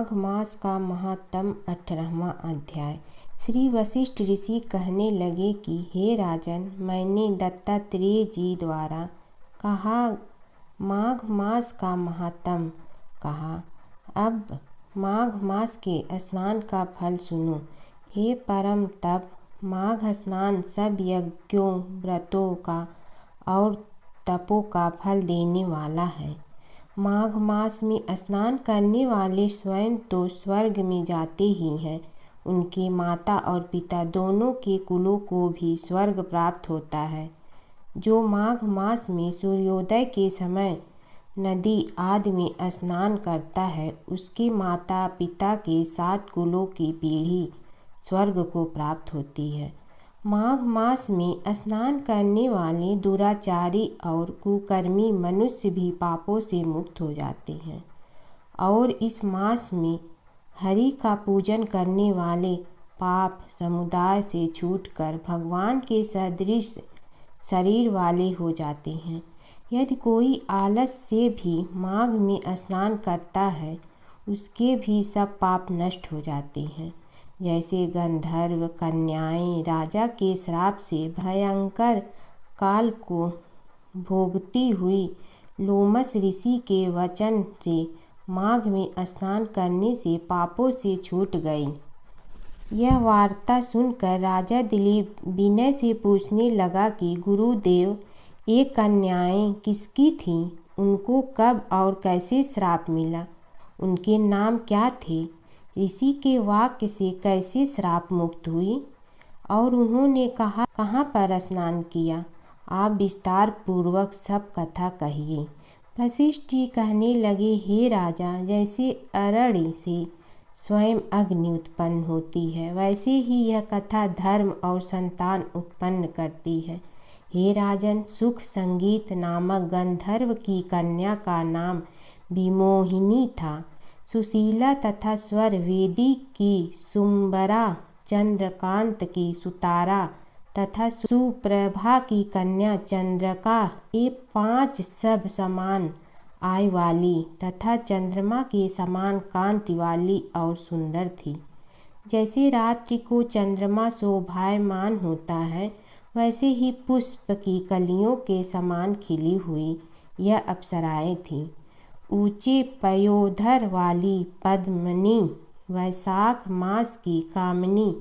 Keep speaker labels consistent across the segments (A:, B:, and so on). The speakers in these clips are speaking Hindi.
A: माघ मास का महात्म 18वां अध्याय। श्री वशिष्ठ ऋषि कहने लगे कि हे राजन, मैंने दत्तात्रेय जी द्वारा कहा माघ मास का महात्म कहा। अब माघ मास के स्नान का फल सुनो। हे परम तप, माघ स्नान सब यज्ञों, व्रतों का और तपों का फल देने वाला है। माघ मास में स्नान करने वाले स्वयं तो स्वर्ग में जाते ही हैं, उनके माता और पिता दोनों के कुलों को भी स्वर्ग प्राप्त होता है। जो माघ मास में सूर्योदय के समय नदी आदि में स्नान करता है, उसके माता पिता के 7 कुलों की पीढ़ी स्वर्ग को प्राप्त होती है। माघ मास में स्नान करने वाले दुराचारी और कुकर्मी मनुष्य भी पापों से मुक्त हो जाते हैं। और इस मास में हरि का पूजन करने वाले पाप समुदाय से छूटकर भगवान के सदृश शरीर वाले हो जाते हैं। यदि कोई आलस से भी माघ में स्नान करता है, उसके भी सब पाप नष्ट हो जाते हैं। जैसे गंधर्व कन्याएं राजा के श्राप से भयंकर काल को भोगती हुई लोमस ऋषि के वचन से माघ में स्नान करने से पापों से छूट गई। यह वार्ता सुनकर राजा दिलीप विनय से पूछने लगा कि गुरुदेव, ये कन्याएं किसकी थीं? उनको कब और कैसे श्राप मिला? उनके नाम क्या थे? ऋषि के वाक्य से कैसे श्राप मुक्त हुई? और उन्होंने कहाँ पर स्नान किया? आप विस्तार पूर्वक सब कथा कहिए। वशिष्ठ जी कहने लगे, हे राजा, जैसे अरण्य से स्वयं अग्नि उत्पन्न होती है, वैसे ही यह कथा धर्म और संतान उत्पन्न करती है। हे राजन, सुख संगीत नामक गंधर्व की कन्या का नाम विमोहिनी था। सुशीला तथा स्वर वेदी की सुंबरा, चंद्रकांत की सुतारा तथा सुप्रभा की कन्या चंद्रका, ये 5 सब समान आय वाली तथा चंद्रमा के समान कांति वाली और सुंदर थी। जैसे रात्रि को चंद्रमा शोभायमान होता है, वैसे ही पुष्प की कलियों के समान खिली हुई यह अप्सराएं थीं। ऊंचे पयोधर वाली पद्मिनी, वैशाख मास की कामिनी,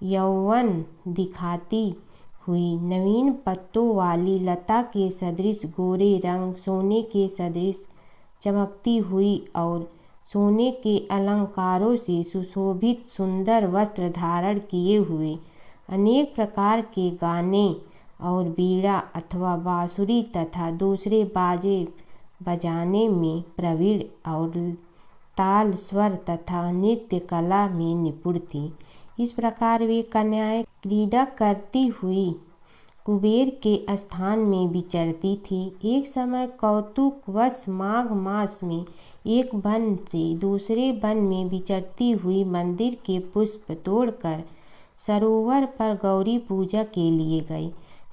A: यौवन दिखाती हुई नवीन पत्तों वाली लता के सदृश गोरे रंग, सोने के सदृश चमकती हुई और सोने के अलंकारों से सुशोभित सुंदर वस्त्र धारण किए हुए, अनेक प्रकार के गाने और बीड़ा अथवा बांसुरी तथा दूसरे बाजे बजाने में प्रवीण और ताल स्वर तथा नृत्य कला में निपुण थी। इस प्रकार वे कन्याएं क्रीड़ा करती हुई कुबेर के स्थान में विचरती थी। एक समय कौतुकवश माघ मास में एक वन से दूसरे वन में विचरती हुई मंदिर के पुष्प तोड़कर सरोवर पर गौरी पूजा के लिए गई।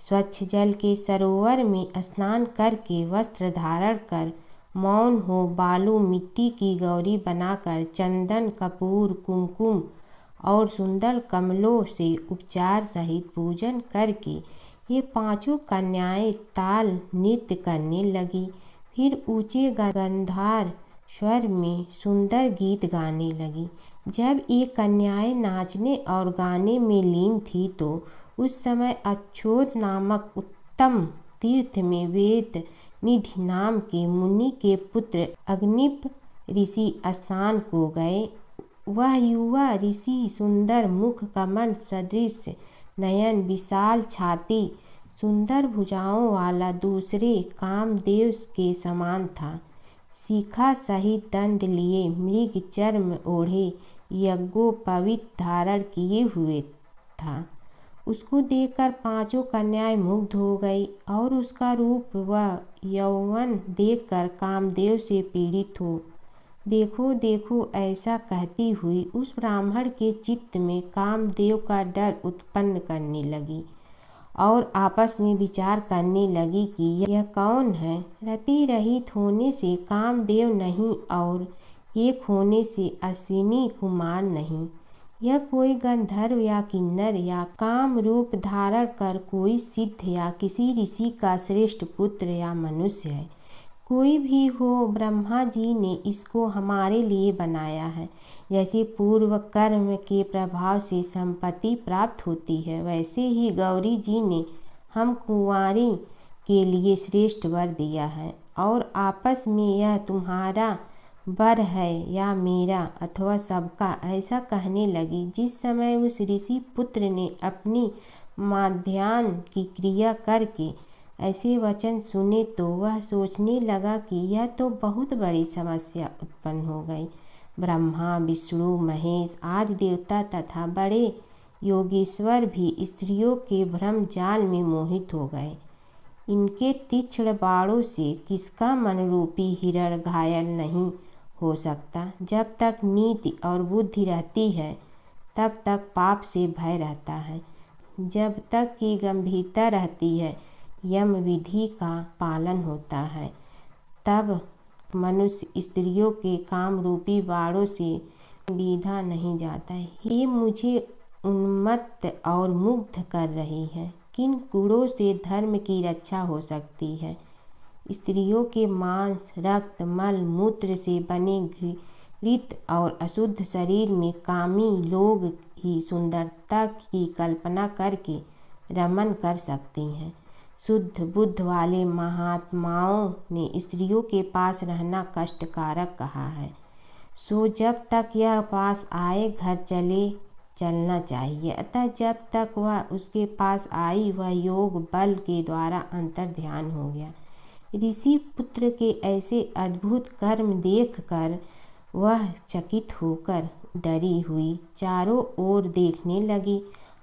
A: स्वच्छ जल के सरोवर में स्नान करके वस्त्र धारण कर मौन हो बालू मिट्टी की गौरी बनाकर चंदन कपूर कुमकुम और सुंदर कमलों से उपचार सहित पूजन करके ये 5 कन्याएं ताल नृत्य करने लगी। फिर ऊंचे गंधार स्वर में सुंदर गीत गाने लगी। जब ये कन्याएं नाचने और गाने में लीन थी, तो उस समय अच्छोत नामक उत्तम तीर्थ में वेद निधि नाम के मुनि के पुत्र अग्निप ऋषि स्नान को गए। वह युवा ऋषि सुंदर मुख, कमल सदृश नयन, विशाल छाती, सुंदर भुजाओं वाला, दूसरे कामदेव के समान था। शिखा सहित दंड लिए, मृग चर्म ओढ़े, यज्ञोपवीत धारण किए हुए था। उसको देखकर 5 कन्याएं मुग्ध हो गई और उसका रूप व यौवन देखकर कामदेव से पीड़ित हो देखो देखो ऐसा कहती हुई उस ब्राह्मण के चित्त में कामदेव का डर उत्पन्न करने लगी और आपस में विचार करने लगी कि यह कौन है। रति रहित होने से कामदेव नहीं और एक होने से अश्विनी कुमार नहीं। यह कोई गंधर्व या किन्नर या काम रूप धारण कर कोई सिद्ध या किसी ऋषि का श्रेष्ठ पुत्र या मनुष्य है। कोई भी हो, ब्रह्मा जी ने इसको हमारे लिए बनाया है। जैसे पूर्व कर्म के प्रभाव से संपत्ति प्राप्त होती है, वैसे ही गौरी जी ने हम कुंवारी के लिए श्रेष्ठ वर दिया है। और आपस में यह तुम्हारा वर है या मेरा अथवा सबका, ऐसा कहने लगी। जिस समय उस ऋषि पुत्र ने अपनी माध्याह्न की क्रिया करके ऐसे वचन सुने तो वह सोचने लगा कि यह तो बहुत बड़ी समस्या उत्पन्न हो गई। ब्रह्मा, विष्णु, महेश आदि देवता तथा बड़े योगेश्वर भी स्त्रियों के भ्रम जाल में मोहित हो गए। इनके तीक्ष्ण बाणों से किसका मनरूपी हिरण घायल नहीं हो सकता। जब तक नीति और बुद्धि रहती है तब तक पाप से भय रहता है। जब तक की गंभीरता रहती है, यम विधि का पालन होता है, तब मनुष्य स्त्रियों के काम रूपी बाणों से बीधा नहीं जाता है। ये मुझे उन्मत्त और मुग्ध कर रही है। किन गुणों से धर्म की रक्षा हो सकती है? स्त्रियों के मांस, रक्त, मल मूत्र से बने घृत और अशुद्ध शरीर में कामी लोग ही सुंदरता की कल्पना करके रमन कर सकती हैं। शुद्ध बुद्ध वाले महात्माओं ने स्त्रियों के पास रहना कष्टकारक कहा है। सो जब तक यह पास आए घर चलना चाहिए। अतः जब तक वह उसके पास आई, वह योग बल के द्वारा अंतर ध्यान हो गया। ऋषि पुत्र के ऐसे अद्भुत कर्म देखकर वह चकित होकर डरी हुई चारों ओर देखने लगी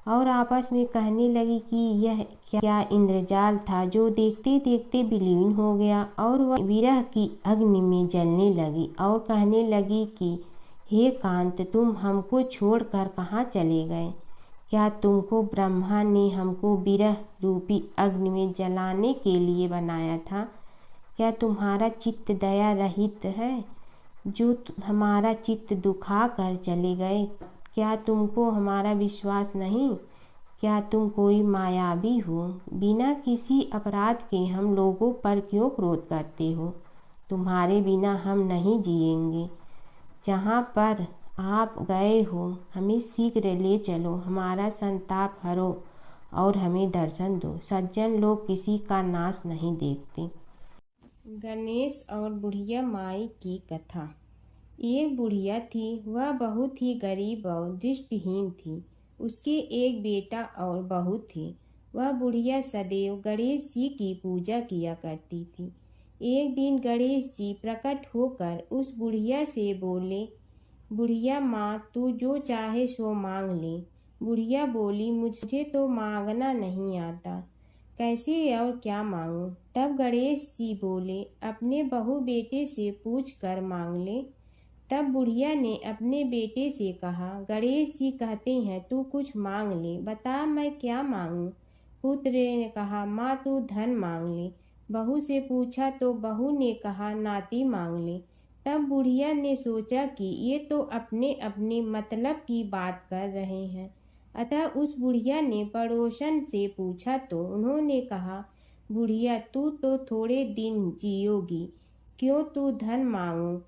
A: और आपस में कहने लगी कि यह क्या इंद्रजाल था जो देखते देखते विलीन हो गया। और वह विरह की अग्नि में जलने लगी और कहने लगी कि हे कांत, तुम हमको छोड़कर कहाँ चले गए? क्या तुमको ब्रह्मा ने हमको विरह रूपी अग्नि में जलाने के लिए बनाया था? क्या तुम्हारा चित्त दया रहित है जो हमारा चित्त दुखा कर चले गए? क्या तुमको हमारा विश्वास नहीं? क्या तुम कोई मायावी हो? बिना किसी अपराध के हम लोगों पर क्यों क्रोध करते हो? तुम्हारे बिना हम नहीं जिएंगे। जहाँ पर आप गए हो हमें शीघ्र ले चलो, हमारा संताप हरो और हमें दर्शन दो। सज्जन लोग किसी का नाश नहीं देखते। गणेश और बुढ़िया माई की कथा। एक बुढ़िया थी, वह बहुत ही गरीब और दृष्टिहीन थी। उसके एक बेटा और बहू थे। वह बुढ़िया सदैव गणेश जी की पूजा किया करती थी। एक दिन गणेश जी प्रकट होकर उस बुढ़िया से बोले, बुढ़िया माँ, तू जो चाहे सो मांग ले। बुढ़िया बोली, मुझे तो मांगना नहीं आता, कैसे और क्या मांगूं? तब गणेश जी बोले, अपने बहू बेटे से पूछ कर मांग ले। तब बुढ़िया ने अपने बेटे से कहा, गणेश जी कहते हैं तू कुछ मांग ले, बता मैं क्या मांगूं? पुत्र ने कहा, माँ तू धन मांग ले। बहू से पूछा तो बहू ने कहा, नाती मांग ले। तब बुढ़िया ने सोचा कि ये तो अपने अपने मतलब की बात कर रहे हैं। अतः उस बुढ़िया ने पड़ोसन से पूछा तो उन्होंने कहा, बुढ़िया तू तो थोड़े दिन जियोगी, क्यों तू धन मांगो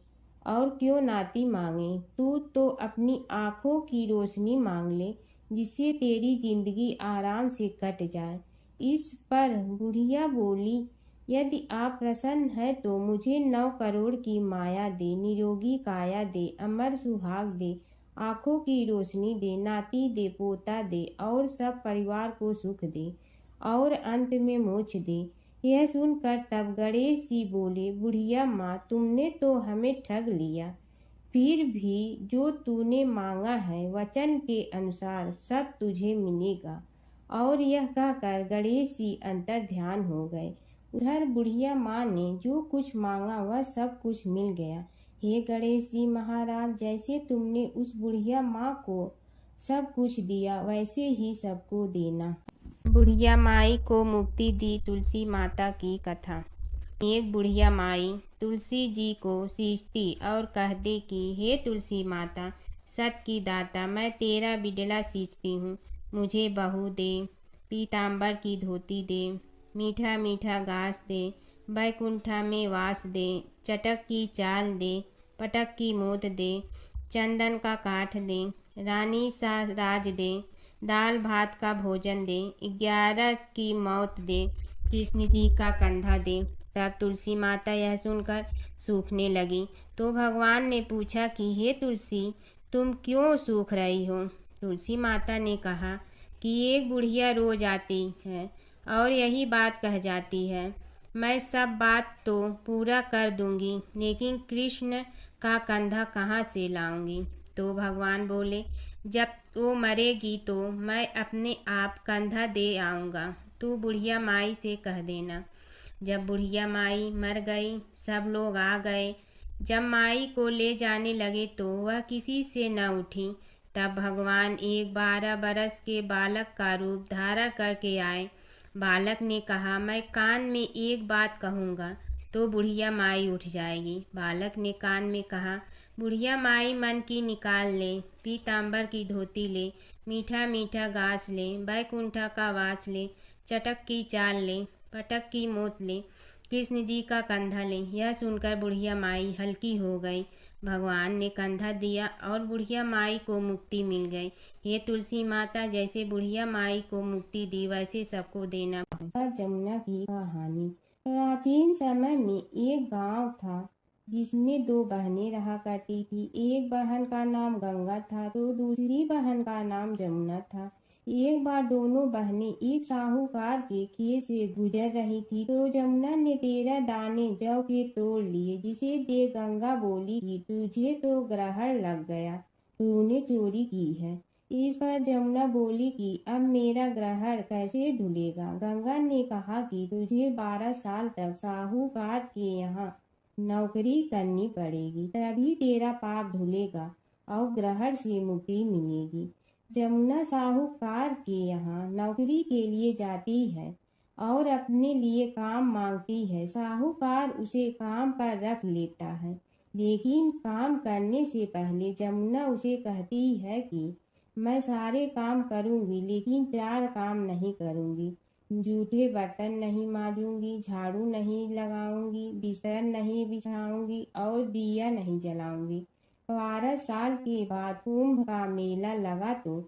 A: और क्यों नाती मांगे? तू तो अपनी आँखों की रोशनी मांग ले, जिससे तेरी जिंदगी आराम से कट जाए। इस पर बुढ़िया बोली, यदि आप प्रसन्न है तो मुझे 9 करोड़ की माया दे, निरोगी काया दे, अमर सुहाग दे, आँखों की रोशनी दे, नाती दे, पोता दे और सब परिवार को सुख दे और अंत में मोक्ष दे। यह सुनकर तब गणेश जी बोले, बुढ़िया माँ, तुमने तो हमें ठग लिया। फिर भी जो तूने मांगा है वचन के अनुसार सब तुझे मिलेगा। और यह कहकर गणेश जी अंतर ध्यान हो गए। उधर बुढ़िया माँ ने जो कुछ मांगा वह सब कुछ मिल गया। हे गणेश जी महाराज, जैसे तुमने उस बुढ़िया माँ को सब कुछ दिया वैसे ही सबको देना। बुढ़िया माई को मुक्ति दी। तुलसी माता की कथा। एक बुढ़िया माई तुलसी जी को सींचती और कहती कि हे तुलसी माता, सत की दाता, मैं तेरा बिडला सींचती हूँ, मुझे बहू दे, पीताम्बर की धोती दे, मीठा मीठा घास दे, बैकुंठा में वास दे, चटक की चाल दे, पटक की मोत दे, चंदन का काठ दे, रानी सा राज दे, दाल भात का भोजन दे, 11 की मौत दे, कृष्ण जी का कंधा दे। तब तुलसी माता यह सुनकर सूखने लगी। तो भगवान ने पूछा कि हे तुलसी, तुम क्यों सूख रही हो? तुलसी माता ने कहा कि एक बुढ़िया रोज आती है और यही बात कह जाती है, मैं सब बात तो पूरा कर दूंगी, लेकिन कृष्ण का कंधा कहाँ से लाऊंगी? तो भगवान बोले, जब वो मरेगी तो मैं अपने आप कंधा दे आऊँगा, तू बुढ़िया माई से कह देना। जब बुढ़िया माई मर गई, सब लोग आ गए। जब माई को ले जाने लगे तो वह किसी से न उठी। तब भगवान एक 12 बरस के बालक का रूप धारण करके आए। बालक ने कहा, मैं कान में एक बात कहूँगा तो बुढ़िया माई उठ जाएगी। बालक ने कान में कहा, बुढ़िया माई मन की निकाल ले, पीताम्बर की धोती ले, मीठा मीठा घास ले, बैकुंठा का वास ले, चटक की चाल ले, पटक की मोत ले, कृष्ण जी का कंधा ले। यह सुनकर बुढ़िया माई हल्की हो गई। भगवान ने कंधा दिया और बुढ़िया माई को मुक्ति मिल गई। हे तुलसी माता, जैसे बुढ़िया माई को मुक्ति दी वैसे सबको देना। जमुना की कहानी। प्राचीन समय में एक गांव था जिसमें 2 बहनें रहा करती थी। एक बहन का नाम गंगा था तो दूसरी बहन का नाम जमुना था। एक बार दोनों बहनें एक साहूकार के खेत से गुजर रही थी तो जमुना ने 13 दाने जौ के तोड़ लिए, जिसे देख गंगा बोली कि तुझे तो ग्रहण लग गया, तूने चोरी की है। इस पर जमुना बोली कि अब मेरा ग्रहण कैसे धुलेगा? गंगा ने कहा कि तुझे 12 साल तक साहूकार के यहाँ नौकरी करनी पड़ेगी, तभी तेरा पाप धुलेगा और ग्रहण से मुक्ति मिलेगी। जमुना साहूकार के यहाँ नौकरी के लिए जाती है और अपने लिए काम मांगती है। साहूकार उसे काम पर रख लेता है, लेकिन काम करने से पहले जमुना उसे कहती है कि मैं सारे काम करूंगी, लेकिन 4 काम नहीं करूंगी। जूठे बर्तन नहीं मांजूंगी, झाड़ू नहीं लगाऊंगी, बिस्तर नहीं बिछाऊंगी और दिया नहीं जलाऊंगी। 12 साल के बाद कुंभ का मेला लगा तो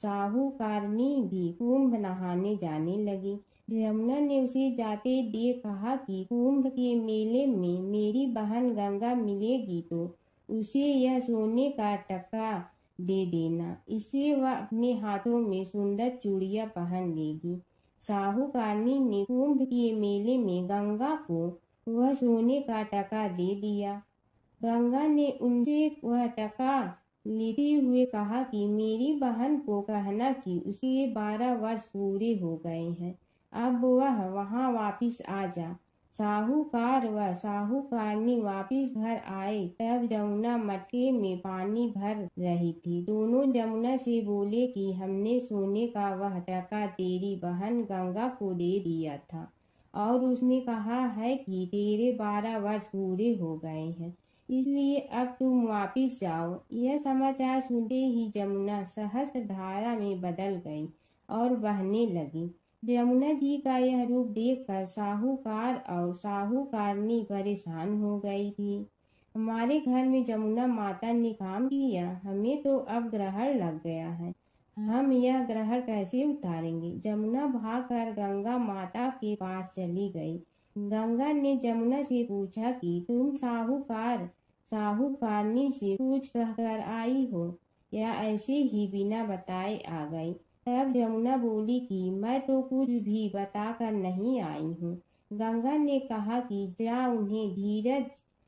A: साहूकारनी भी कुंभ नहाने जाने लगी। जमुना ने उसे जाते देख कहा कि कुंभ के मेले में मेरी बहन गंगा मिलेगी तो उसे यह सोने का टका दे देना, इससे वह अपने हाथों में सुंदर चूड़ियां पहन लेगी। साहूकारनी ने कुंभ के मेले में गंगा को वह सोने का टका दे दिया। गंगा ने उनसे वह टका लेते हुए कहा कि मेरी बहन को कहना कि उसे 12 वर्ष पूरे हो गए हैं, अब वह वहां वापिस आ जा। साहूकार व साहूकारनी वापिस घर आए तब जमुना मटके में पानी भर रही थी। दोनों जमुना से बोले कि हमने सोने का वह टका तेरी बहन गंगा को दे दिया था और उसने कहा है कि तेरे 12 वर्ष पूरे हो गए हैं, इसलिए अब तुम वापिस जाओ। यह समाचार सुनते ही जमुना सहस्त्र धारा में बदल गई और बहने लगी। जमुना जी का यह रूप देखकर साहूकार और साहूकारनी परेशान हो गई थी। हमारे घर में जमुना माता ने काम किया, हमें तो अब ग्रहण लग गया है, हम यह ग्रहण कैसे उतारेंगे? जमुना भागकर गंगा माता के पास चली गई। गंगा ने जमुना से पूछा कि तुम साहूकारनी से कुछ कहकर आई हो या ऐसे ही बिना बताए आ गई? तब जमुना बोली कि मैं तो कुछ भी बताकर नहीं आई हूँ। गंगा ने कहा कि जा उन्हें धीरज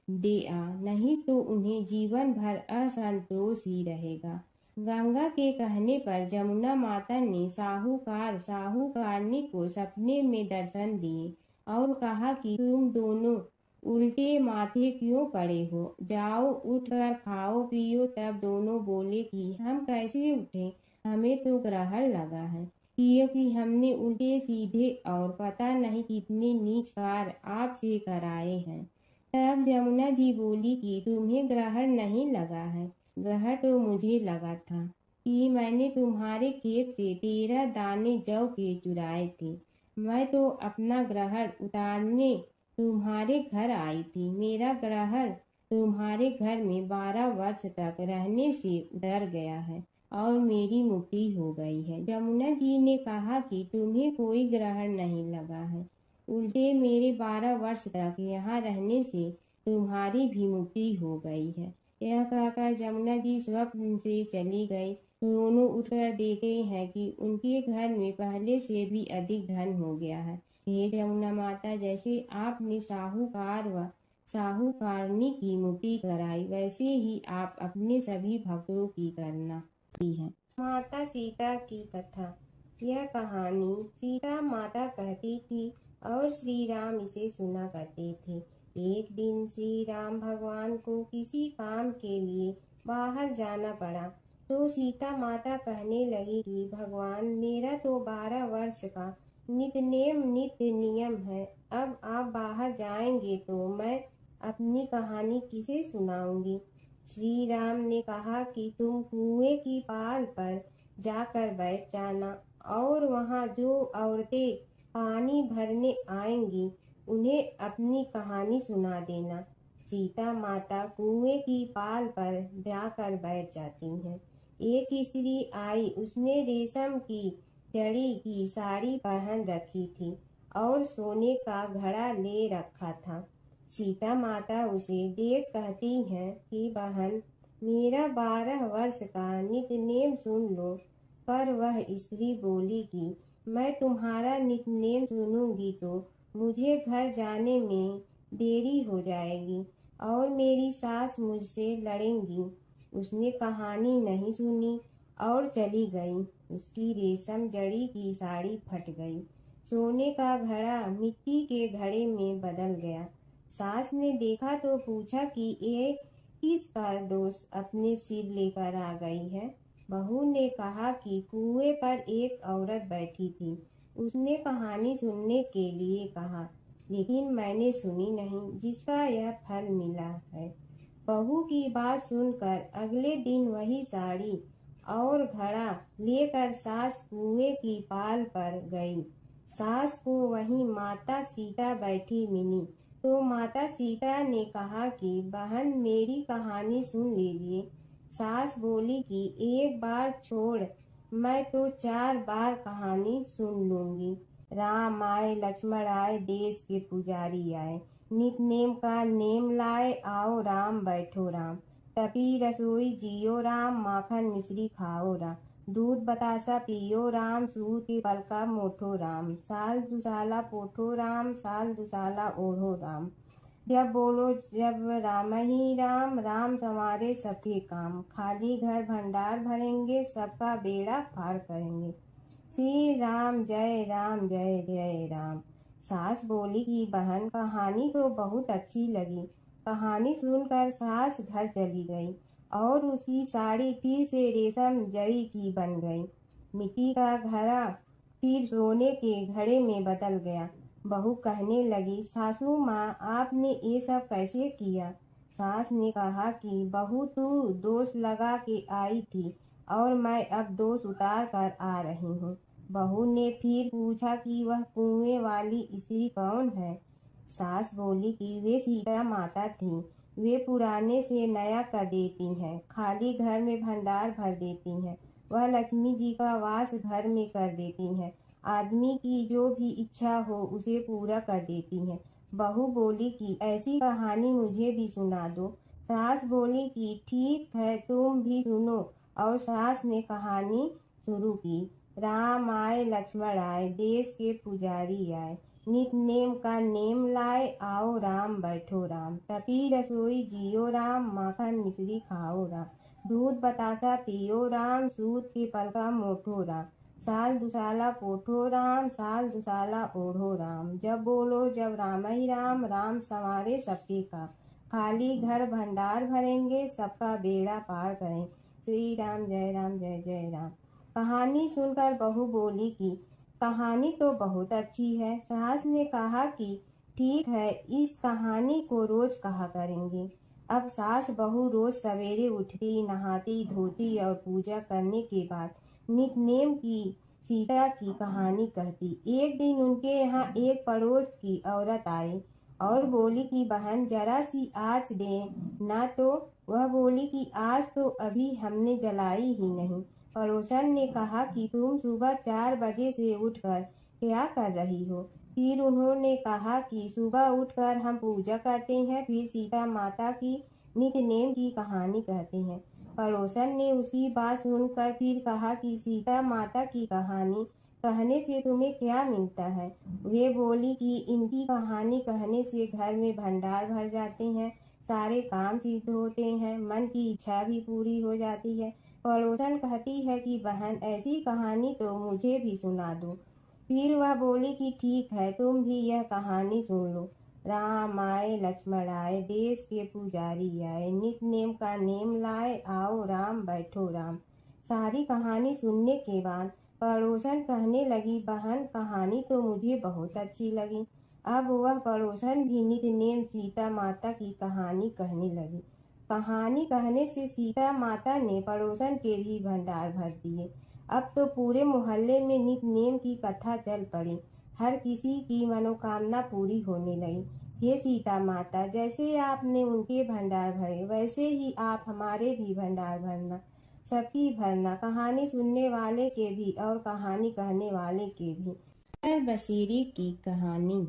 A: दे आ, नहीं तो उन्हें जीवन भर असंतोष ही रहेगा। गंगा के कहने पर जमुना माता ने साहूकारनी को सपने में दर्शन दिए और कहा कि तुम दोनों उल्टे माथे क्यों पड़े हो, जाओ उठकर खाओ पियो। तब दोनों बोले कि हम कैसे उठें, हमें तो ग्रहण लगा है। क्योंकि हमने उल्टे सीधे और पता नहीं कितने नीच कार्य आपसे कराए हैं। तब जमुना जी बोली कि तुम्हें ग्रहण नहीं लगा है, ग्रहण तो मुझे लगा था कि मैंने तुम्हारे खेत से 13 दाने जौ के चुराए थे। मैं तो अपना ग्रहण उतारने तुम्हारे घर आई थी। मेरा ग्रहण तुम्हारे घर में 12 वर्ष तक रहने से डर गया है और मेरी मुक्ति हो गई है। जमुना जी ने कहा कि तुम्हें कोई ग्रहण नहीं लगा है, उल्टे मेरे 12 वर्ष तक यहाँ रहने से तुम्हारी भी मुक्ति हो गई है। यह कहकर जमुना जी स्वप्न से चली गई। दोनों उठकर देखते हैं कि उनके घर में पहले से भी अधिक धन हो गया है। हे जमुना माता, जैसे आपने साहूकार व साहूकारनी की मुक्ति कराई, वैसे ही आप अपने सभी भक्तों की करना है। माता सीता की कथा। यह कहानी सीता माता कहती थी और श्री राम इसे सुना करते थे। एक दिन श्री राम भगवान को किसी काम के लिए बाहर जाना पड़ा, तो सीता माता कहने लगी कि भगवान, मेरा तो 12 वर्ष का नित्य नियम है। अब आप बाहर जाएंगे तो मैं अपनी कहानी किसे सुनाऊंगी। श्री राम ने कहा कि तुम कुएं की पाल पर जाकर बैठ जाना और वहां जो औरतें पानी भरने आएंगी उन्हें अपनी कहानी सुना देना। सीता माता कुएं की पाल पर जाकर बैठ जाती हैं। एक स्त्री आई, उसने रेशम की जड़ी की साड़ी पहन रखी थी और सोने का घड़ा ले रखा था। सीता माता उसे देख कहती हैं कि बहन, मेरा 12 वर्ष का नित्य नेम सुन लो। पर वह स्त्री बोली कि मैं तुम्हारा नित्य नेम सुनूंगी तो मुझे घर जाने में देरी हो जाएगी और मेरी सास मुझसे लड़ेंगी। उसने कहानी नहीं सुनी और चली गई। उसकी रेशम जड़ी की साड़ी फट गई, सोने का घड़ा मिट्टी के घड़े में बदल गया। सास ने देखा तो पूछा कि ये किसका दोष अपने सिर लेकर आ गई है। बहू ने कहा कि कुएं पर एक औरत बैठी थी, उसने कहानी सुनने के लिए कहा, लेकिन मैंने सुनी नहीं, जिसका यह फल मिला है। बहू की बात सुनकर अगले दिन वही साड़ी और घड़ा लेकर सास कुएं की पाल पर गई। सास को वहीं माता सीता बैठी मिली, तो माता सीता ने कहा कि बहन, मेरी कहानी सुन लीजिए। सास बोली कि एक बार छोड़, मैं तो 4 बार कहानी सुन लूंगी। राम आए, लक्ष्मण आए, देश के पुजारी आए, नित नेम का नेम लाए, आओ राम बैठो राम, तपी रसोई जियो राम, माखन मिश्री खाओ राम, दूध बतासा पियो राम, सूत के पल का मोठो राम, साल दुसाला पोठो राम, साल दुसाला ओढ़ो राम, जब बोलो जब राम ही राम, राम संवारे सबके काम, खाली घर भंडार भरेंगे, सबका बेड़ा पार करेंगे, श्री राम जय राम जय जय राम। सास बोली कि बहन, कहानी तो बहुत अच्छी लगी। कहानी सुनकर सास घर चली गई और उसकी साड़ी फिर से रेशम जड़ी की बन गई। मिट्टी का घड़ा फिर सोने के घड़े में बदल गया। बहू कहने लगी, सासू माँ, आपने ये सब कैसे किया। सास ने कहा कि बहू, तू दोष लगा के आई थी और मैं अब दोष उतार कर आ रही हूँ। बहू ने फिर पूछा कि वह कुएं वाली स्त्री कौन है। सास बोली कि वे सीता माता थी। वे पुराने से नया कर देती हैं, खाली घर में भंडार भर देती हैं। वह लक्ष्मी जी का वास घर में कर देती हैं। आदमी की जो भी इच्छा हो उसे पूरा कर देती हैं। बहू बोली कि ऐसी कहानी मुझे भी सुना दो। सास बोली कि ठीक है, तुम भी सुनो। और सास ने कहानी शुरू की। राम आए, लक्ष्मण आए, देश के पुजारी आए, नित नेम का नेम लाए, आओ राम बैठो राम, तपी रसोई जियो राम, माखन मिश्री खाओ राम, दूध बतासा पियो राम, सूत के पल का मोठो राम, साल दुसाला पोठो राम, साल दुसाला ओढ़ो राम, जब बोलो जब राम ही राम, राम संवारे सबके काम, खाली घर भंडार भरेंगे, सबका बेड़ा पार करें, श्री राम जय जय राम। कहानी सुनकर बहू बोली कि कहानी तो बहुत अच्छी है। सास ने कहा कि ठीक है, इस कहानी को रोज कहा करेंगे। अब सास बहू रोज सवेरे उठती, नहाती धोती और पूजा करने के बाद नितनेम की सीता की कहानी कहती। एक दिन उनके यहाँ एक पड़ोस की औरत आई और बोली कि बहन जरा सी आँच दे ना। तो वह बोली कि आज तो अभी हमने जलाई ही नहीं। पड़ोसन ने कहा कि तुम सुबह 4 बजे से उठकर क्या कर रही हो? फिर उन्होंने कहा कि सुबह उठकर हम पूजा करते हैं, फिर सीता माता की नितनेम की कहानी कहते हैं। पड़ोसन ने उसी बात सुनकर फिर कहा कि सीता माता की कहानी कहने से तुम्हें क्या मिलता है? वे बोली कि इनकी कहानी कहने से घर में भंडार भर जाते हैं, सारे काम सिद्ध होते हैं, मन की इच्छा भी पूरी हो जाती है। पड़ोसन कहती है कि बहन ऐसी कहानी तो मुझे भी सुना दो। फिर वह बोली कि ठीक है, तुम भी यह कहानी सुन लो। राम आए लक्ष्मण आए, देश के पुजारी आए, नित नेम का नेम लाए, आओ राम बैठो राम। सारी कहानी सुनने के बाद पड़ोसन कहने लगी बहन कहानी तो मुझे बहुत अच्छी लगी। अब वह पड़ोसन भी नित नेम सीता माता की कहानी कहने लगी। कहानी कहने से सीता माता ने पड़ोसन के भी भंडार भर दिए। अब तो पूरे मोहल्ले में नित नेम की कथा चल पड़ी। हर किसी की मनोकामना पूरी होने लगी। हे सीता माता, जैसे आपने उनके भंडार भरे वैसे ही आप हमारे भी भंडार भरना, सबकी भरना, कहानी सुनने वाले के भी और कहानी कहने वाले के भी। नगर बसेरे की कहानी।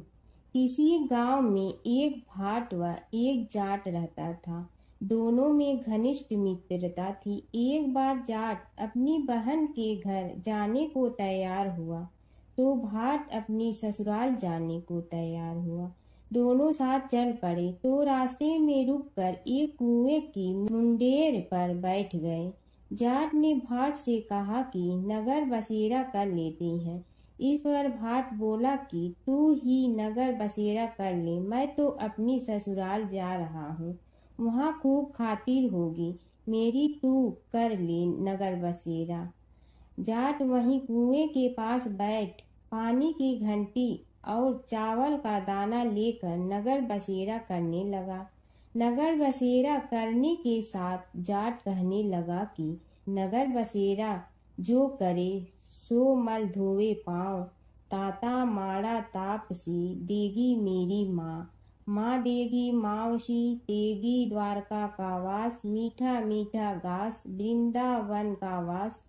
A: किसी गांव में एक भाट व एक जाट रहता था। दोनों में घनिष्ठ मित्रता थी। एक बार जाट अपनी बहन के घर जाने को तैयार हुआ तो भाट अपनी ससुराल जाने को तैयार हुआ। दोनों साथ चल पड़े तो रास्ते में रुककर एक कुएं की मुंडेर पर बैठ गए। जाट ने भाट से कहा कि नगर बसेरा कर लेते हैं। इस पर भाट बोला कि तू ही नगर बसेरा कर ले, मैं तो अपनी ससुराल जा रहा हूँ, वहाँ खूब खातिर होगी मेरी, तू कर ले नगर बसेरा। जाट वहीं कुएं के पास बैठ पानी की घंटी और चावल का दाना लेकर नगर बसेरा करने लगा। नगर बसेरा करने के साथ जाट कहने लगा कि नगर बसेरा जो करे सो मल धोवे पाँव, ताता माड़ा तापसी देगी मेरी माँ, माँ देगी मावशी तेगी द्वारका का वास, मीठा मीठा घास वृंदावन का वास,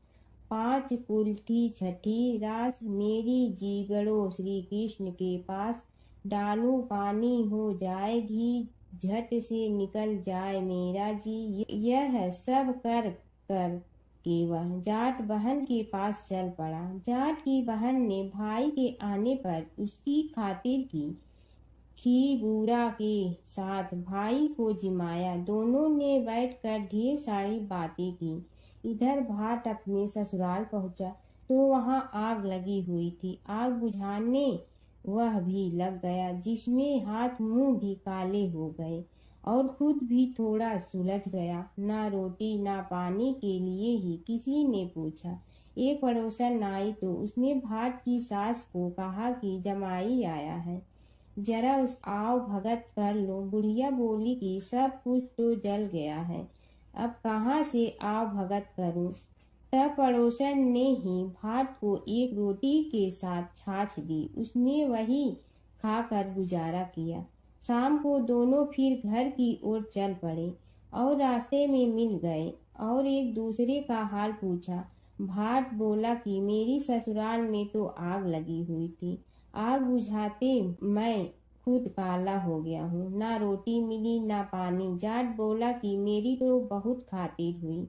A: 5 कुल्थी छठी रास, मेरी जीगड़ो श्री कृष्ण के पास, डालू पानी हो जाए घी, झट से निकल जाए मेरा जी। यह सब कर कर के वह जाट बहन के पास चल पड़ा। जाट की बहन ने भाई के आने पर उसकी खातिर की। खी बूढ़ा के साथ भाई को जिमाया। दोनों ने बैठकर ढेर सारी बातें की। इधर भाट अपने ससुराल पहुंचा तो वहां आग लगी हुई थी। आग बुझाने वह भी लग गया, जिसमें हाथ मुंह भी काले हो गए और खुद भी थोड़ा सुलझ गया। ना रोटी ना पानी के लिए ही किसी ने पूछा। एक पड़ोसन आई तो उसने भाट की सास को कहा कि जमाई आया है, जरा उस आओ भगत कर लो। बुढ़िया बोली कि सब कुछ तो जल गया है, अब कहाँ से आओ भगत करूं। तब पड़ोसन ने ही भाट को एक रोटी के साथ छाछ दी। उसने वही खाकर गुजारा किया। शाम को दोनों फिर घर की ओर चल पड़े और रास्ते में मिल गए और एक दूसरे का हाल पूछा। भाट बोला कि मेरी ससुराल में तो आग लगी हुई थी, आग बुझाते मैं खुद काला हो गया हूँ, ना रोटी मिली ना पानी। जाट बोला कि मेरी तो बहुत खातिर हुई।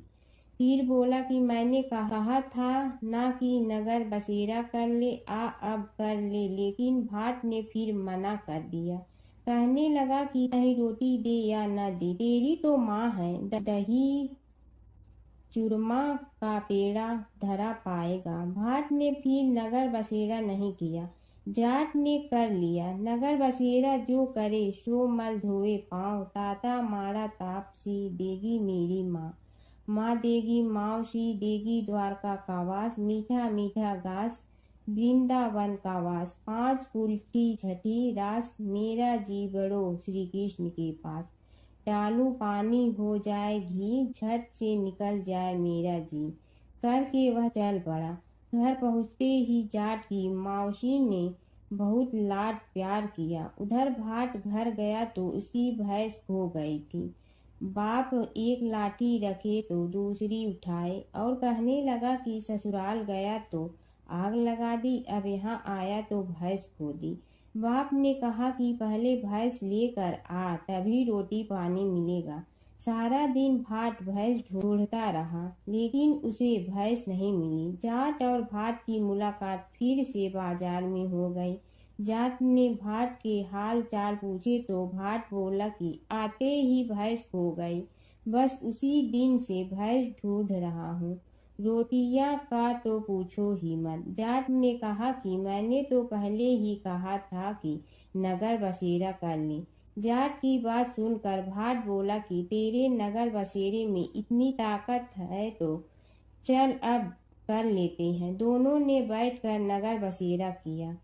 A: फिर बोला कि मैंने कहा था ना कि नगर बसेरा कर ले, आ अब कर ले, लेकिन भाट ने फिर मना कर दिया। कहने लगा कि चाहे रोटी दे या न दे, तेरी तो माँ है, दही चूरमा का पेड़ा धरा पाएगा। भाट ने फिर नगर बसेरा नहीं किया, जाट ने कर लिया। नगर बसेरा जो करे सो मल धोवे पाँव, ताता माड़ा तापसी देगी मेरी माँ, माँ देगी मौसी देगी द्वारका का वास, मीठा मीठा घास वृंदावन का वास। 5 फूल की छठी रास, मेरा जी बढ़ो श्री कृष्ण के पास। डालू पानी हो जाए घी, झट से निकल जाए मेरा जी। करके वह चल पड़ा। घर पहुँचते ही जाट की मौसी ने बहुत लाड प्यार किया। उधर भाट घर गया तो उसकी भैंस खो गई थी। बाप एक लाठी रखे तो दूसरी उठाए और कहने लगा कि ससुराल गया तो आग लगा दी, अब यहाँ आया तो भैंस खो दी। बाप ने कहा कि पहले भैंस लेकर आ, तभी रोटी पानी मिलेगा। सारा दिन भाट भैंस ढूंढता रहा, लेकिन उसे भैंस नहीं मिली। जाट और भाट की मुलाकात फिर से बाजार में हो गई। जाट ने भाट के हाल चाल पूछे तो भाट बोला कि आते ही भैंस खो गई, बस उसी दिन से भैंस ढूंढ रहा हूँ। रोटियां का तो पूछो ही मत। जाट ने कहा कि मैंने तो पहले ही कहा था कि नगर बसेरा कर ले। जाट की बात सुनकर भाट बोला कि तेरे नगर बसेरे में इतनी ताकत है तो चल अब कर लेते हैं। दोनों ने बैठकर नगर बसेरा किया।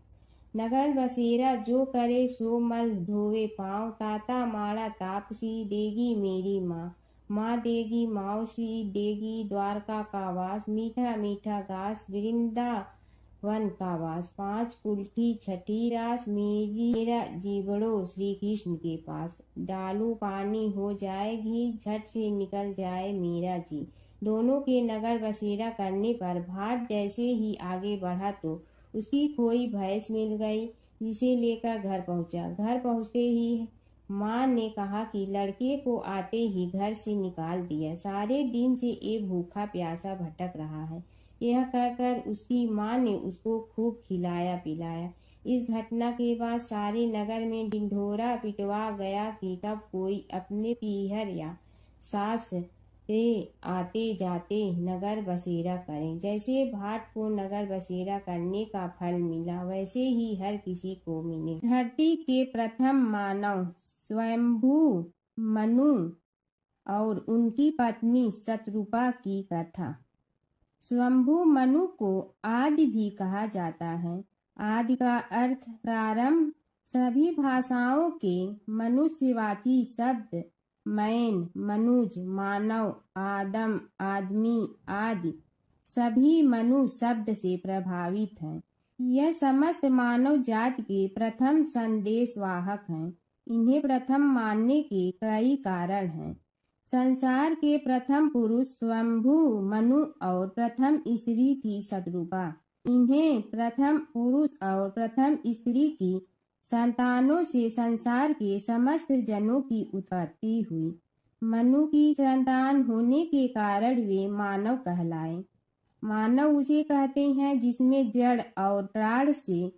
A: नगर बसेरा जो करे सो मल धोवे पाँव, ताता माड़ा तापसी देगी मेरी माँ। माँ देगी मौसी देगी द्वारका का वास, मीठा मीठा घास वृंदावन का वास। 5 फूल की छठी रास, मेरा जी बढ़ो श्री कृष्ण के पास। डालू पानी हो जाए घी, झट से निकल जाए मेरा जी। दोनों के नगर बसेरा करने पर भाट जैसे ही आगे बढ़ा तो उसकी खोई भैंस मिल गई, जिसे लेकर घर पहुंचा। घर पहुंचते ही माँ ने कहा कि लड़के को आते ही घर से निकाल दिया, सारे दिन से ये भूखा प्यासा भटक रहा है। यह कहकर उसकी माँ ने उसको खूब खिलाया पिलाया। इस घटना के बाद सारे नगर में ढिंढोरा पिटवा गया कि तब कोई अपने पीहर या सास से आते जाते नगर बसेरा करें। जैसे भाट को नगर बसेरा करने का फल मिला, वैसे ही हर किसी को मिले। धरती के प्रथम मानव स्वयंभू मनु और उनकी पत्नी शतरूपा की कथा। स्वयंभू मनु को आदि भी कहा जाता है। आदि का अर्थ प्रारंभ। सभी भाषाओं के मनुष्यवाची शब्द मैन, मनुज, मानव, आदम, आदमी आदि सभी मनु शब्द से प्रभावित हैं। यह समस्त मानव जाति के प्रथम संदेशवाहक हैं। इन्हें प्रथम मानने के कई कारण हैं। संसार के प्रथम पुरुष स्वयंभू मनु और प्रथम स्त्री थी शतरूपा। इन्हें प्रथम पुरुष और प्रथम स्त्री की संतानों से संसार के समस्त जनों की उत्पत्ति हुई। मनु की संतान होने के कारण वे मानव कहलाए। मानव उसे कहते हैं जिसमें जड़ और प्राण से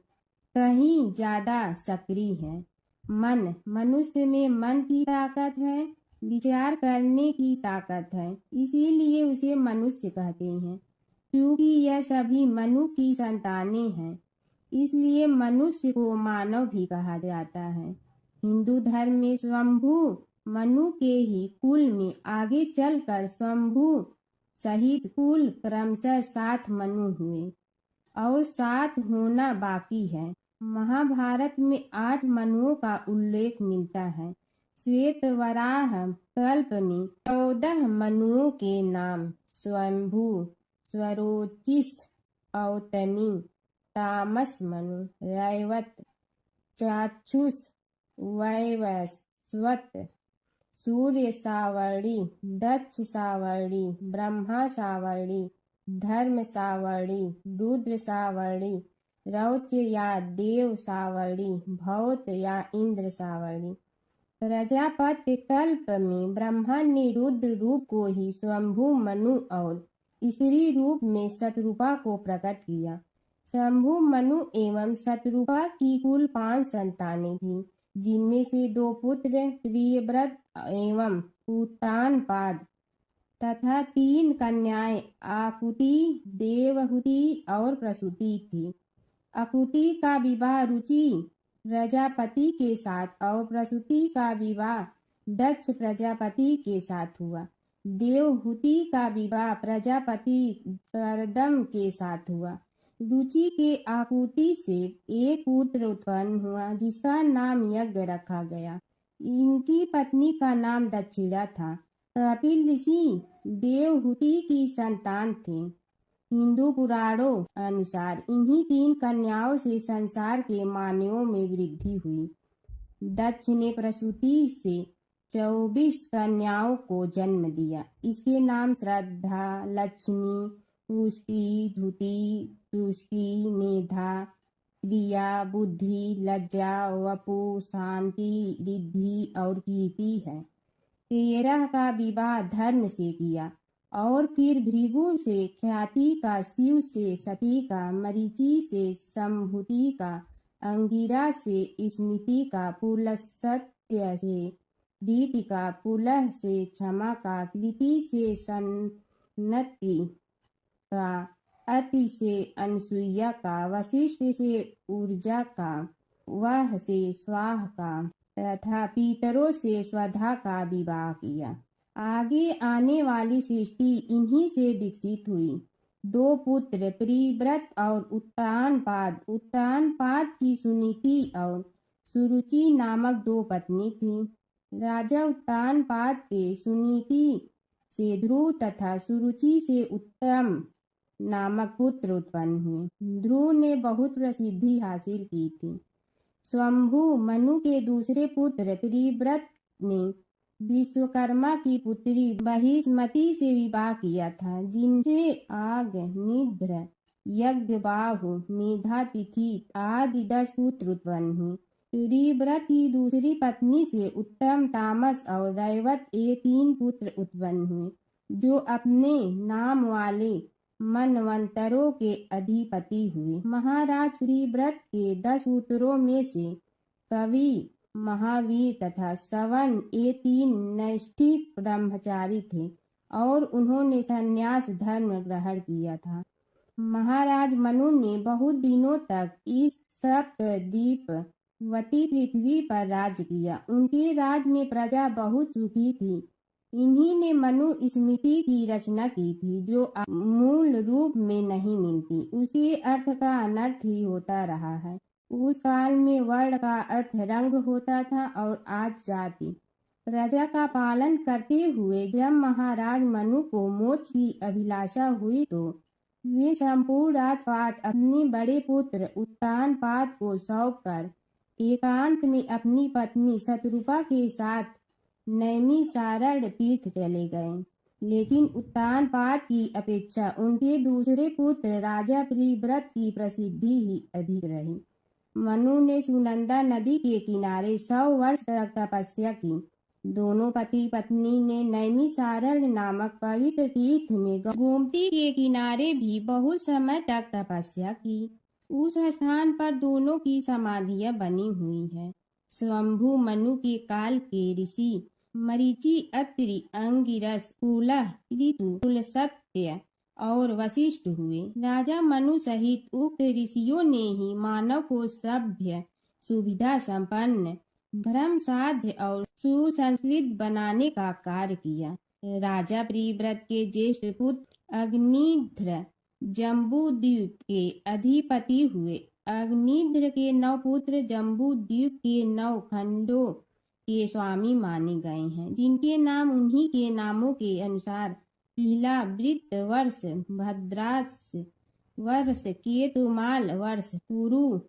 A: कहीं ज्यादा सक्रिय है। मन, मनुष्य में मन की ताकत है, विचार करने की ताकत है, इसीलिए उसे मनुष्य कहते हैं। क्योंकि यह सभी मनु की संतानें हैं, इसलिए मनुष्य को मानव भी कहा जाता है। हिंदू धर्म में स्वयंभू मनु के ही कुल में आगे चलकर स्वयंभू सहित कुल क्रमशः 7 मनु हुए और 7 होना बाकी है। महाभारत में 8 मनुओं का उल्लेख मिलता है। श्वेत वराह कल्प में 14 मनुओं के नाम स्वयंभू, स्वरोचिष, औतमी, तामस मनु, रैवत, चाक्षुष, वैवस्वत, सूर्य सावर्णी, दक्ष सावर्णी, ब्रह्मा सावर्णी, धर्म सावर्णी, रुद्र सावर्णी, रौच या देव सावर्णी, भौत या इंद्र सावर्णी। प्रजापत्य कल्प में ब्रह्मा ने रुद्र रूप को ही स्वयंभू मनु और स्त्री रूप में शतरूपा को प्रकट किया। स्वयंभू मनु एवं शतरूपा की कुल 5 संतानें थीं, जिनमें से 2 पुत्र प्रियव्रत एवं उत्तानपाद तथा 3 कन्याएं आकुति, देवहुति और प्रसूति थी। आकुति का विवाह रुचि प्रजापति के साथ और प्रसूति का विवाह दक्ष प्रजापति के साथ हुआ। देवहूति का विवाह प्रजापति करदम के साथ हुआ। रुचि के आकुति से एक पुत्र उत्पन्न हुआ जिसका नाम यज्ञ रखा गया। इनकी पत्नी का नाम दक्षिणा था। कपिल ऋषि देवहूति की संतान थे। हिंदू पुराणों अनुसार इन्हीं 3 कन्याओं से संसार के मानवों में वृद्धि हुई। दक्ष ने प्रसूति से 24 कन्याओं को जन्म दिया। इसके नाम श्रद्धा, लक्ष्मी, पुष्टि, धुति, तुष्टि, मेधा, क्रिया, बुद्धि, लज्जा, वपु, शांति, रिद्धि और कीर्ति है। 13 का विवाह धर्म से किया और फिर भृगु से ख्याति का, शिव से सती का, मरीचि से संभूति का, अंगिरा से स्मृति का, पुलस्त्य से रीति का, पुलह से क्षमा का, कृति से सन्नति का, अति से अनसुईया का, वशिष्ठ से ऊर्जा का, वह से स्वाह का तथा पितरों से स्वधा का विवाह किया। आगे आने वाली सृष्टि इन्हीं से विकसित हुई। 2 पुत्र प्रिव्रत और उत्तानपाद। उत्तानपाद की सुनीति और सुरुचि नामक 2 पत्नी थीं। राजा उत्तानपाद के सुनीति से ध्रुव तथा सुरुचि से उत्तम नामक पुत्र उत्पन्न हुए। ध्रुव ने बहुत प्रसिद्धि हासिल की थी। स्वयंभू मनु के दूसरे पुत्र प्रिव्रत ने विश्वकर्मा की पुत्री बहिष्मति से विवाह किया था, जिनसे आग, निद्र, यज्ञबाहु, मेधातिथि आदि 10 पुत्र उत्पन्न हुए। प्रिव्रत की दूसरी पत्नी से उत्तम, तामस और रैवत ये 3 पुत्र उत्पन्न हुए, जो अपने नाम वाले मनवंतरों के अधिपति हुए। महाराज प्रिव्रत के 10 पुत्रों में से कवि, महावीर तथा सवन ये 3 नैष्ठिक ब्रह्मचारी थे और उन्होंने संन्यास धर्म ग्रहण किया था। महाराज मनु ने बहुत दिनों तक इस सप्तद्वीपवती पृथ्वी पर राज्य किया। उनके राज में प्रजा बहुत सुखी थी। इन्हीं ने मनु स्मृति की रचना की थी, जो मूल रूप में नहीं मिलती। उसी अर्थ का अनर्थ ही होता रहा है। उस काल में वर्ण का अर्थ रंग होता था और आज जाति। प्रजा का पालन करते हुए जब महाराज मनु को मोक्ष की अभिलाषा हुई तो वे संपूर्ण राजपाट अपने बड़े पुत्र उत्तानपाद को सौंपकर एकांत में अपनी पत्नी शतरूपा के साथ नैमिषारण्य तीर्थ चले गए। लेकिन उत्तानपाद की अपेक्षा उनके दूसरे पुत्र राजा प्रिव्रत की प्रसिद्धि ही अधिक रही। मनु ने सुनंदा नदी के किनारे 100 वर्ष तक तपस्या की। दोनों पति पत्नी ने नैमिषारण्य नामक पवित्र तीर्थ में गोमती के किनारे भी बहुत समय तक तपस्या की। उस स्थान पर दोनों की समाधियां बनी हुई है। स्वयंभू मनु के काल के ऋषि मरीचि, अत्रि, अंगिरस, पुलह, ऋतु, पुलस्त्य और वशिष्ठ हुए। राजा मनु सहित उक्त ऋषियों ने ही मानव को सभ्य, सुविधा संपन्न, धर्म साध्य और सुसंस्कृत बनाने का कार्य किया। राजा प्रिव्रत के ज्येष्ठ पुत्र अग्निध्र जम्बूद्वीप के अधिपति हुए। अग्निध्र के 9 पुत्र जम्बूद्वीप के 9 खंडों के स्वामी माने गए हैं, जिनके नाम उन्हीं के नामों के अनुसार पीला वृत्त वर्ष, भद्रास वर्ष, केतुमाल वर्ष, पुरु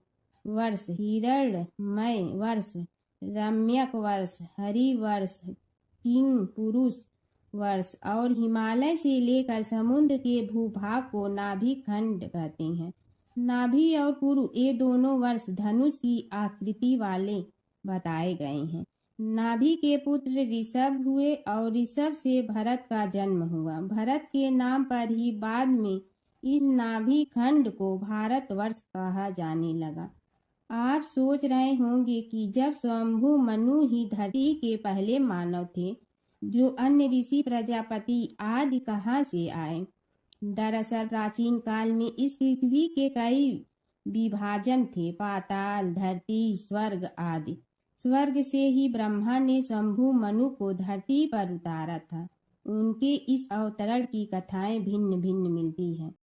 A: वर्ष, हिरण्मय वर्ष, रम्यक वर्ष, हरि वर्ष, किंग पुरुष वर्ष और हिमालय से लेकर समुद्र के भूभाग को नाभि खंड कहते हैं। नाभि और पुरु ये दोनों वर्ष धनुष की आकृति वाले बताए गए हैं। नाभि के पुत्र ऋषभ हुए और ऋषभ से भरत का जन्म हुआ। भरत के नाम पर ही बाद में इस नाभि खंड को भारतवर्ष कहा जाने लगा। आप सोच रहे होंगे कि जब स्वयंभू मनु ही धरती के पहले मानव थे, जो अन्य ऋषि प्रजापति आदि कहाँ से आए। दरअसल प्राचीन काल में इस पृथ्वी के कई विभाजन थे, पाताल, धरती, स्वर्ग आदि। स्वर्ग से ही ब्रह्मा ने शंभु मनु को धरती पर उतारा था। उनके इस अवतरण की कथाएं भिन्न भिन्न मिलती हैं।